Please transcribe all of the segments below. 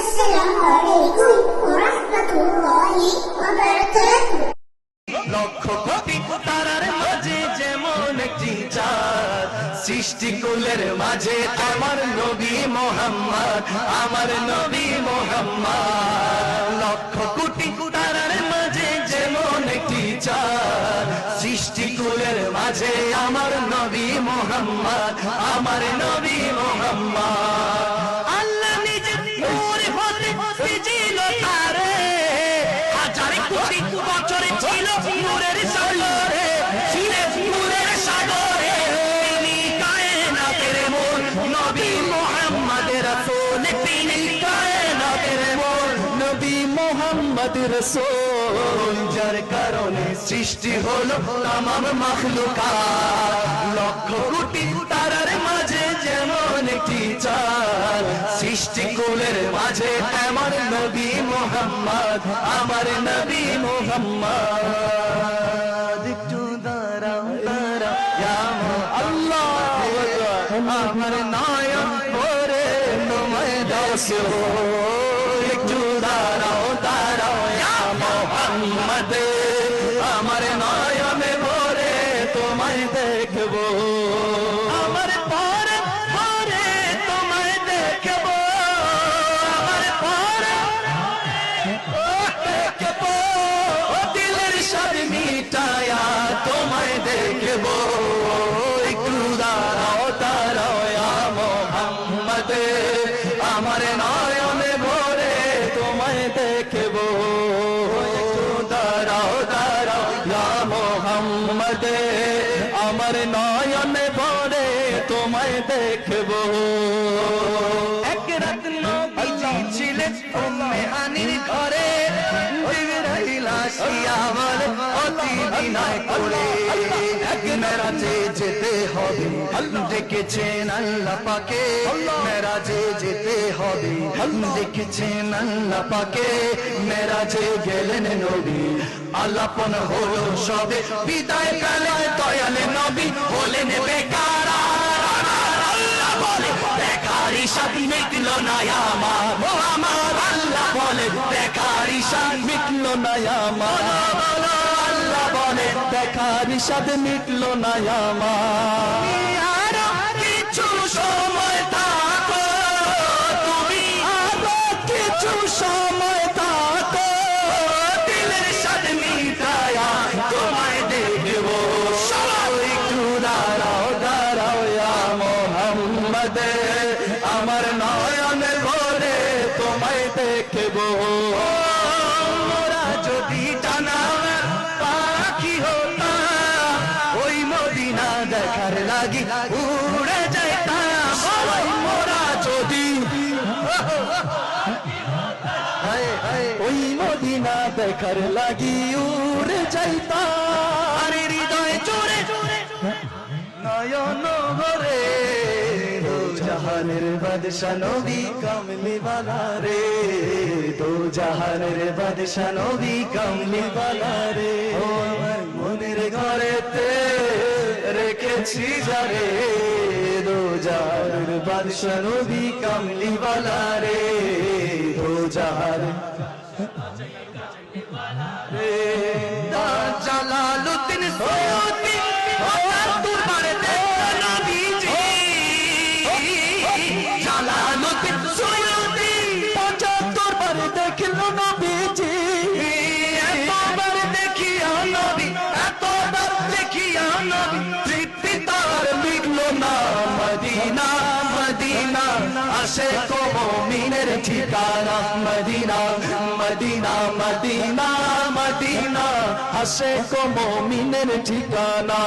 আসসালামু আলাইকুম ওয়া রাহমাতুল্লাহি ওয়া বারাকাতুহু। লক্ষ কোটি তারার মাঝে যেমন একটি চাঁদ, সৃষ্টিকুলের মাঝে আমার নবী মোহাম্মদ, আমার নবী মোহাম্মদ। লক্ষ কোটি তারার মাঝে যেমন একটি চাঁদ, সৃষ্টিকুলের মাঝে আমার নবী মোহাম্মদ, আমার নবী মোহাম্মদ। আল্লাহ নিজে নূরে হতে ছিল তারে, হাজার কোটি বছরে ছিল নূরের সাগরে, ছিলেন নূরের সাগরে। তিনি কায়নাতের মূল নবী মুহাম্মদ রাসূল, তিনি কায়নাতের মূল নবী মুহাম্মদ রাসূল। যার কারণে সৃষ্টি হলো তামাম মাখলুকাত। লক্ষ কোটি তারার মাঝে যেমন একটি চাঁদ, সৃষ্টিকুলের মাঝে আমার নবী মুহাম্মদ, আমার নবী মুহাম্মদ। একটু দাঁড়াও দাঁড়াও ইয়া আল্লাহু আকবার, আমার নয়ন ভরে তোমায় দাসো। একটু দাঁড়াও দাঁড়াও ইয়া মুহাম্মদ, আমার নয়ন ভরে তোমায় দেখবো, আমার পরে পরে তোমায় দেখবো, আমার পরে দেখবো। দিলের স্বাদ মিটায়া তোমায় দেখবো। একটু দাঁড়াও দাঁড়াও ইয়া মুহাম্মদ, আমার নয়নে ভরে তোমায় দেখবো। একটু দাঁড়াও দাঁড়াও ইয়া মুহাম্মদ, আমার নয়নে ভরে তোমায় দেখবো। এক রাত নবীজি ছিলেন উম্মে হানির ঘরে, জিবরাইল আসিয়া বলে অতি বিনয় করে, এক মেরাজে যেতে হবে, দেখেছেন আল্লাহ পাকে, মেরাজে যেতে হবে, দেখেছেন আল্লাহ পাকে। মেরাজে গেলেন নবী, আলাপন হলো সবে, বিদায় পেলেন দয়াল নবী, হলেন বেকার। আল্লাহ বলে বেকারি সাথী মিটল না আমার, আমার আল্লাহ বলে বেকারি সাথী মিটল না আমার, আল্লাহ বলে বেকারি সাথী মিটল না আমার। আরো কিছু সময় থাকো তুমি, আরো কিছু সময় থাকো, দিলের সাথে মিটায়া তোমায় দেখবো। একটু দাঁড়াও দাঁড়াও ইয়া মুহাম্মদ, আমার নয়নে ভরে তোমায় দেখবো। মোরা যদি টানা পাখি হতাম, ওই মদিনা দেখার লাগি উড়ে যাইতাম। মোরা যদি ওই মদিনা দেখার লাগি উড়ে যাইতাম। আরে হৃদয় জোরে জোরে নয়ন ভরে, দো জাহানের বাদশা নবী কামলি বালা রে, দো জাহানের বাদশা নবী কামলি বালা রে। ও আমার মনের ঘরেতে রেখেছি যারে, দো জাহানের বাদশা নবী কামলি বালা রে, দো জাহান রে। জালালুদ্দিন সৈয়দী দরবারে দেখলেন নবীজি, জালালুদ্দিন সৈয়দী 75 বার দেখল নবীজি। এতবার দেখিয়া নবী, এতবার দেখিয়া নবী, তৃপ্তি তার মিটল না। মদিনা মদিনা আশিক মুমিনের ঠিকানা, মদিনা মদিনা মদিনা মদিনা আশিক মুমিনের ঠিকানা।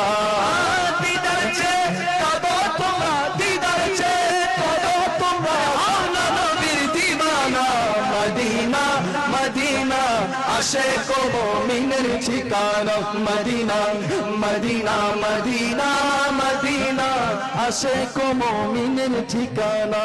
দিদার চেয়ে কাঁদো তোমরা, দিদার চেয়ে কাঁদো তোমরা, আল্লাহ নবীর দিওয়ানা। মদিনা মদিনা আশিক মুমিনের ঠিকানা, মদিনা মদিনা মদিনা মদিনা আশিক মুমিনের ঠিকানা।